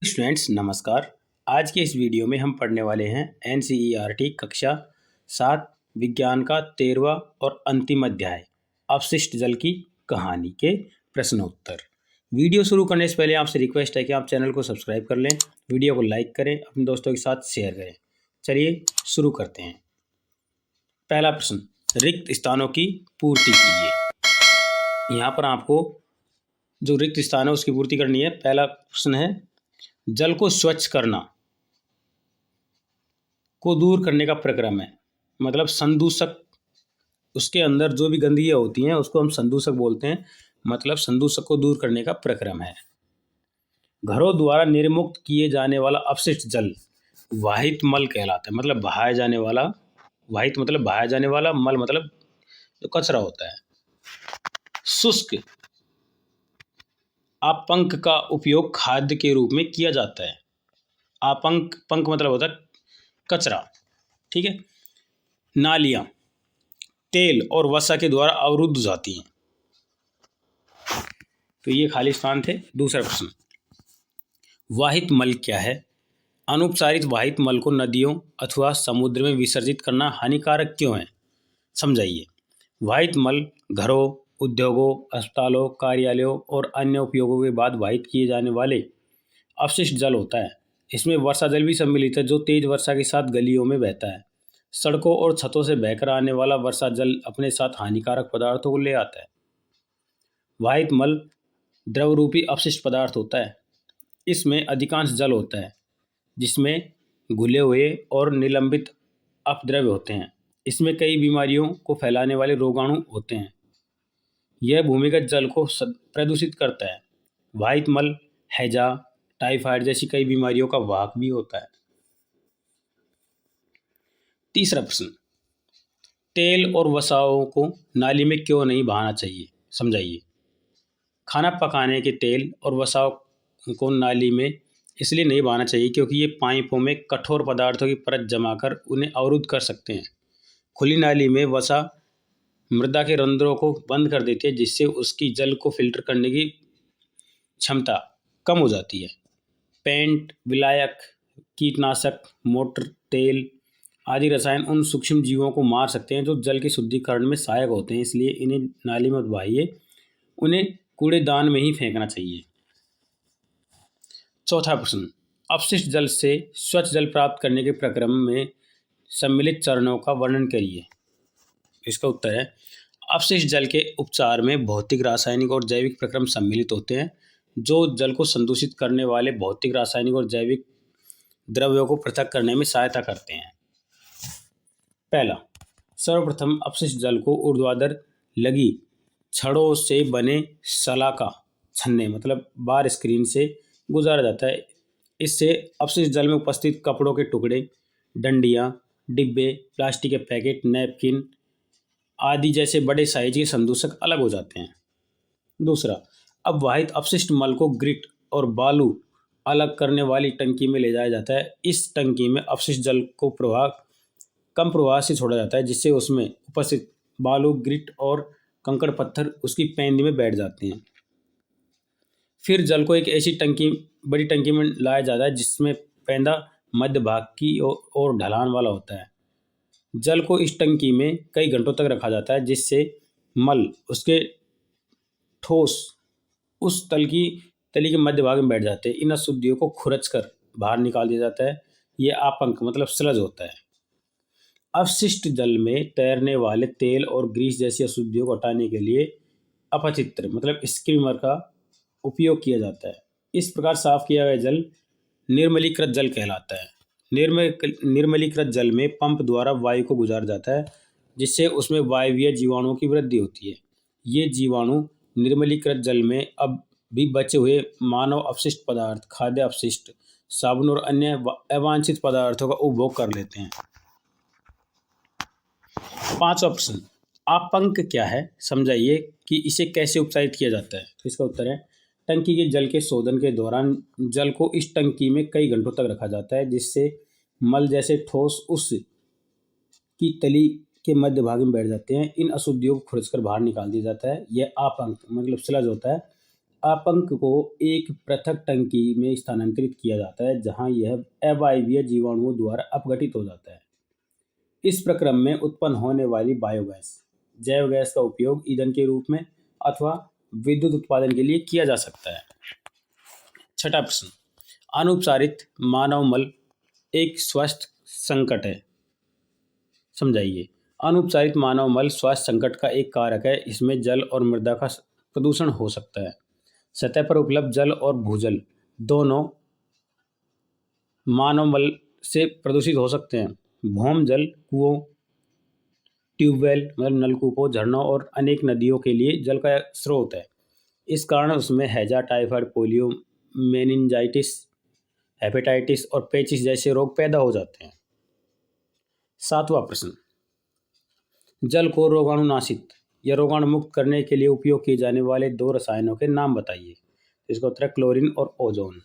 Students नमस्कार। आज के इस वीडियो में हम पढ़ने वाले हैं एनसीईआरटी कक्षा 7 विज्ञान का 13वां और अंतिम अध्याय अपशिष्ट जल की कहानी के प्रश्नोत्तर। वीडियो शुरू करने से पहले आपसे रिक्वेस्ट है कि आप चैनल को सब्सक्राइब कर लें, वीडियो को लाइक करें, अपने दोस्तों के साथ शेयर करें। चलिए शुरू करते हैं। पहला प्रश्न, रिक्त स्थानों की पूर्ति कीजिए। यहाँ पर आपको जो रिक्त स्थान है उसकी पूर्ति करनी है। पहला प्रश्न है, जल को स्वच्छ करना को दूर करने का प्रक्रम है। मतलब संदूषक, उसके अंदर जो भी गंदगियाँ होती हैं उसको हम संदूषक बोलते हैं। मतलब संदूषक को दूर करने का प्रक्रम है। घरों द्वारा निर्मुक्त किए जाने वाला अपशिष्ट जल वाहित मल कहलाता है। मतलब बहाया जाने वाला, वाहित मतलब बहाया जाने वाला, मल मतलब जो कचरा होता है। शुष्क आपंक का उपयोग खाद्य के रूप में किया जाता है। आपंक, पंक मतलब होता है कचरा, ठीक है। नालियां तेल और वसा के द्वारा अवरुद्ध हो जाती हैं। तो ये खाली स्थान थे। दूसरा प्रश्न, वाहित मल क्या है? अनुपचारित वाहित मल को नदियों अथवा समुद्र में विसर्जित करना हानिकारक क्यों है? समझाइए। वाहित मल घरों, उद्योगों, अस्पतालों, कार्यालयों और अन्य उपयोगों के बाद वाहित किए जाने वाले अपशिष्ट जल होता है। इसमें वर्षा जल भी सम्मिलित है जो तेज वर्षा के साथ गलियों में बहता है। सड़कों और छतों से बहकर आने वाला वर्षा जल अपने साथ हानिकारक पदार्थों को ले आता है। वाहित मल द्रव रूपी अपशिष्ट पदार्थ होता है। इसमें अधिकांश जल होता है जिसमें घुले हुए और निलंबित अपद्रव्य होते हैं। इसमें कई बीमारियों को फैलाने वाले रोगाणु होते हैं। यह भूमिगत जल को प्रदूषित करता है। वाहित मल हैजा, टाइफाइड जैसी कई बीमारियों का वाहक भी होता है। तीसरा प्रश्न, तेल और वसाओं को नाली में क्यों नहीं बहाना चाहिए? समझाइए। खाना पकाने के तेल और वसाओं को नाली में इसलिए नहीं बहाना चाहिए क्योंकि ये पाइपों में कठोर पदार्थों की परत जमाकर उन्हें अवरुद्ध कर सकते हैं। खुली नाली में वसा मृदा के रंध्रों को बंद कर देती है जिससे उसकी जल को फिल्टर करने की क्षमता कम हो जाती है। पेंट, विलायक, कीटनाशक, मोटर तेल आदि रसायन उन सूक्ष्म जीवों को मार सकते हैं जो जल के शुद्धिकरण में सहायक होते हैं। इसलिए इन्हें नाली में मत बहाइए, उन्हें कूड़ेदान में ही फेंकना चाहिए। चौथा प्रश्न, अपशिष्ट जल से स्वच्छ जल प्राप्त करने के प्रक्रम में सम्मिलित चरणों का वर्णन करिए। इसका उत्तर है, अपशिष्ट जल के उपचार में भौतिक, रासायनिक और जैविक प्रक्रम सम्मिलित होते हैं जो जल को संदूषित करने वाले भौतिक, रासायनिक और जैविक द्रव्यों को पृथक करने में सहायता करते हैं। पहला, सर्वप्रथम अपशिष्ट जल को ऊर्ध्वाधर लगी छड़ों से बने सलाका छन्ने मतलब बार स्क्रीन से गुजारा जाता है। इससे अपशिष्ट जल में उपस्थित कपड़ों के टुकड़े, डंडियाँ, डिब्बे, प्लास्टिक के पैकेट, नैपकिन आदि जैसे बड़े साइज के संदूषक अलग हो जाते हैं। दूसरा, अब वाहित अपशिष्ट मल को ग्रिट और बालू अलग करने वाली टंकी में ले जाया जाता है। इस टंकी में अपशिष्ट जल को कम प्रवाह से छोड़ा जाता है जिससे उसमें उपस्थित बालू, ग्रिट और कंकड़ पत्थर उसकी पेंदी में बैठ जाते हैं। फिर जल को एक ऐसी टंकी, बड़ी टंकी में लाया जाता है जिसमें पेंदा मध्य भाग की ओर ढलान वाला होता है। जल को इस टंकी में कई घंटों तक रखा जाता है जिससे मल उसके ठोस उस तली के मध्य भाग में बैठ जाते हैं। इन अशुद्धियों को खुरच कर बाहर निकाल दिया जाता है। ये आपंक मतलब स्लज होता है। अपशिष्ट जल में तैरने वाले तेल और ग्रीस जैसी अशुद्धियों को हटाने के लिए अपचित्र मतलब स्क्रीमर का उपयोग किया जाता है। इस प्रकार साफ किया गया जल निर्मलीकृत जल कहलाता है। निर्मलीकृत जल में पंप द्वारा वायु को गुजारा जाता है जिससे उसमें वायवीय जीवाणुओं की वृद्धि होती है। ये जीवाणु निर्मलीकृत जल में अब भी बचे हुए मानव अपशिष्ट पदार्थ, खाद्य अपशिष्ट, साबुन और अन्य अवांछित पदार्थों का उपभोग कर लेते हैं। पांचवा प्रश्न, आपंक क्या है? समझाइए कि इसे कैसे उपचारित किया जाता है। तो इसका उत्तर है, टंकी के जल के शोधन के दौरान जल को इस टंकी में कई घंटों तक रखा जाता है जिससे मल जैसे ठोस उस की तली के मध्य भाग में बैठ जाते हैं। इन अशुद्धियों को खुरच कर बाहर निकाल दिया जाता है। यह आपंक मतलब स्लज होता है। अपंक को एक पृथक टंकी में स्थानांतरित किया जाता है जहां यह अवायवीय जीवाणुओं द्वारा अपघटित हो जाता है। इस प्रक्रम में उत्पन्न होने वाली बायोगैस जैव गैस का उपयोग ईंधन के रूप में अथवा विद्युत उत्पादन के लिए किया जा सकता है। छठा प्रश्न, अनुपचारित मानव मल एक स्वास्थ्य संकट है। समझाइए। अनुपचारित मानव मल स्वास्थ्य संकट का एक कारक है। इसमें जल और मृदा का प्रदूषण हो सकता है। सतह पर उपलब्ध जल और भूजल दोनों मानव मल से प्रदूषित हो सकते हैं। भौम जल कुओं, ट्यूबवेल मतलब नलकूपों, झरनों और अनेक नदियों के लिए जल का स्रोत है। इस कारण उसमें हैजा, टाइफाइड, पोलियो, मेनिंजाइटिस, हेपेटाइटिस और पेचिस जैसे रोग पैदा हो जाते हैं। सातवां प्रश्न, जल को रोगाणुनाशित या रोगाणु मुक्त करने के लिए उपयोग किए जाने वाले दो रसायनों के नाम बताइए। इसका उत्तर है क्लोरीन और ओजोन।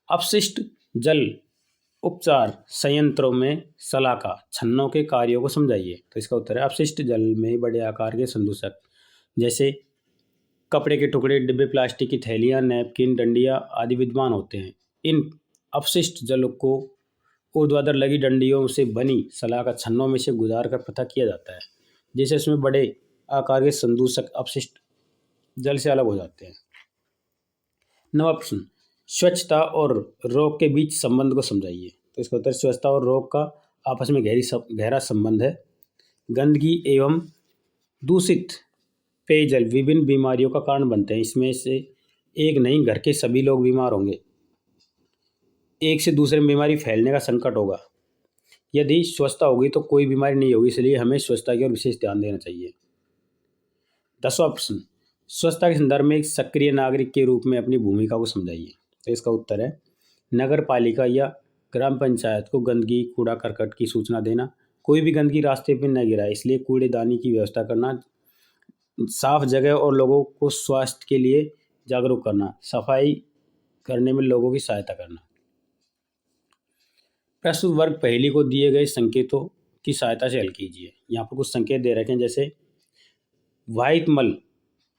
अपशिष्ट जल उपचार संयंत्रों में शलाका छन्नों के कार्यों को समझाइए। तो इसका उत्तर है अपशिष्ट जल में बड़े आकार के संदूषक जैसे कपड़े के टुकड़े, डिब्बे, प्लास्टिक की थैलियाँ, नैपकिन, डंडियाँ आदि विद्यमान होते हैं। इन अपशिष्ट जल को ऊर्ध्वाधर लगी डंडियों से बनी शलाका छन्नों में से गुजार कर पृथक किया जाता है, जिससे इसमें बड़े आकार के संदूषक अपशिष्ट जल से अलग हो जाते हैं। नवा प्रश्न, स्वच्छता और रोग के बीच संबंध को समझाइए। तो इसका उत्तर स्वच्छता और रोग का आपस में गहरा संबंध है। गंदगी एवं दूषित पेयजल विभिन्न बीमारियों का कारण बनते हैं। इसमें से एक नहीं, घर के सभी लोग बीमार होंगे। एक से दूसरे में बीमारी फैलने का संकट होगा। यदि स्वच्छता होगी तो कोई बीमारी नहीं होगी, इसलिए हमें स्वच्छता की ओर विशेष ध्यान देना चाहिए। 10वां प्रश्न, स्वच्छता के संदर्भ में एक सक्रिय नागरिक के रूप में अपनी भूमिका को समझाइए। तो इसका उत्तर है नगर पालिका या ग्राम पंचायत को गंदगी, कूड़ा करकट की सूचना देना, कोई भी गंदगी रास्ते पर न गिराए इसलिए कूड़ेदानी की व्यवस्था करना, साफ जगह और लोगों को स्वास्थ्य के लिए जागरूक करना, सफाई करने में लोगों की सहायता करना। प्रस्तुत वर्ग पहेली को दिए गए संकेतों की सहायता से हल कीजिए। यहाँ पर कुछ संकेत दे रखे हैं, जैसे वाहित मल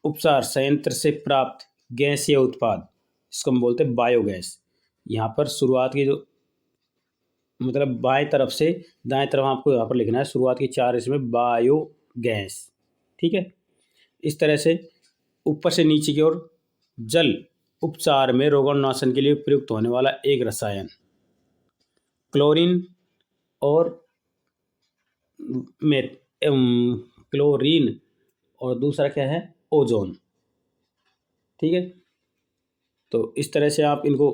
उपचार संयंत्र से प्राप्त गैस या उत्पाद, इसको हम बोलते हैं बायोगैस। यहाँ पर शुरुआत की जो मतलब बाएं तरफ से दाएं तरफ आपको यहाँ पर लिखना है, शुरुआत की 4 इसमें बायोगैस। ठीक है। इस तरह से ऊपर से नीचे की ओर जल उपचार में रोगाणुनाशन के लिए प्रयुक्त होने वाला एक रसायन क्लोरीन और क्लोरीन और दूसरा क्या है, ओजोन। ठीक है। तो इस तरह से आप इनको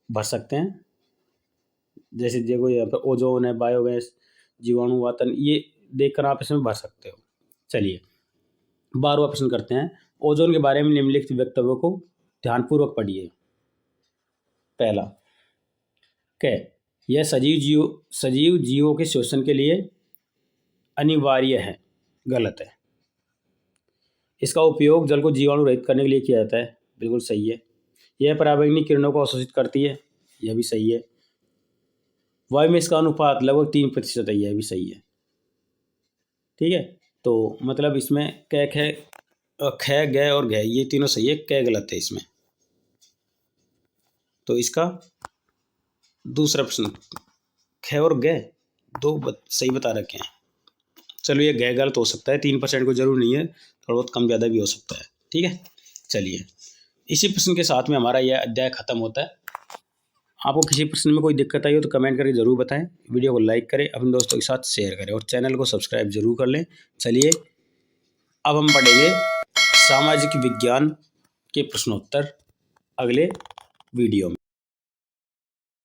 भर सकते हैं। जैसे देखो यहाँ पर ओजोन है, बायोगैस, जीवाणु वातन, ये देखकर आप इसमें भर सकते हो। चलिए 12वां प्रश्न करते हैं। ओजोन के बारे में निम्नलिखित वक्तव्यों को ध्यानपूर्वक पढ़िए। पहला, क यह सजीव जीवों के शोषण के लिए अनिवार्य है। गलत है। इसका उपयोग जल को जीवाणु रहित करने के लिए किया जाता है। बिल्कुल सही है। यह पराबैंगनी किरणों को अवशोषित करती है। यह भी सही है। वायु में इसका अनुपात लगभग 3% है। यह भी सही है। ठीक है। तो मतलब इसमें क, ख, ग और घ ये तीनों सही है, क गलत है इसमें। तो इसका दूसरा प्रश्न ख और ग दो सही बता रखे हैं। चलो ये ग गलत हो सकता है, 3% को जरूर नहीं है, थोड़ा बहुत कम ज़्यादा भी हो सकता है। ठीक है। चलिए इसी प्रश्न के साथ में हमारा यह अध्याय खत्म होता है। आपको किसी प्रश्न में कोई दिक्कत आई हो तो कमेंट करके ज़रूर बताएं। वीडियो को लाइक करें, अपने दोस्तों के साथ शेयर करें और चैनल को सब्सक्राइब जरूर कर लें। चलिए अब हम पढ़ेंगे सामाजिक विज्ञान के प्रश्नोत्तर अगले वीडियो में।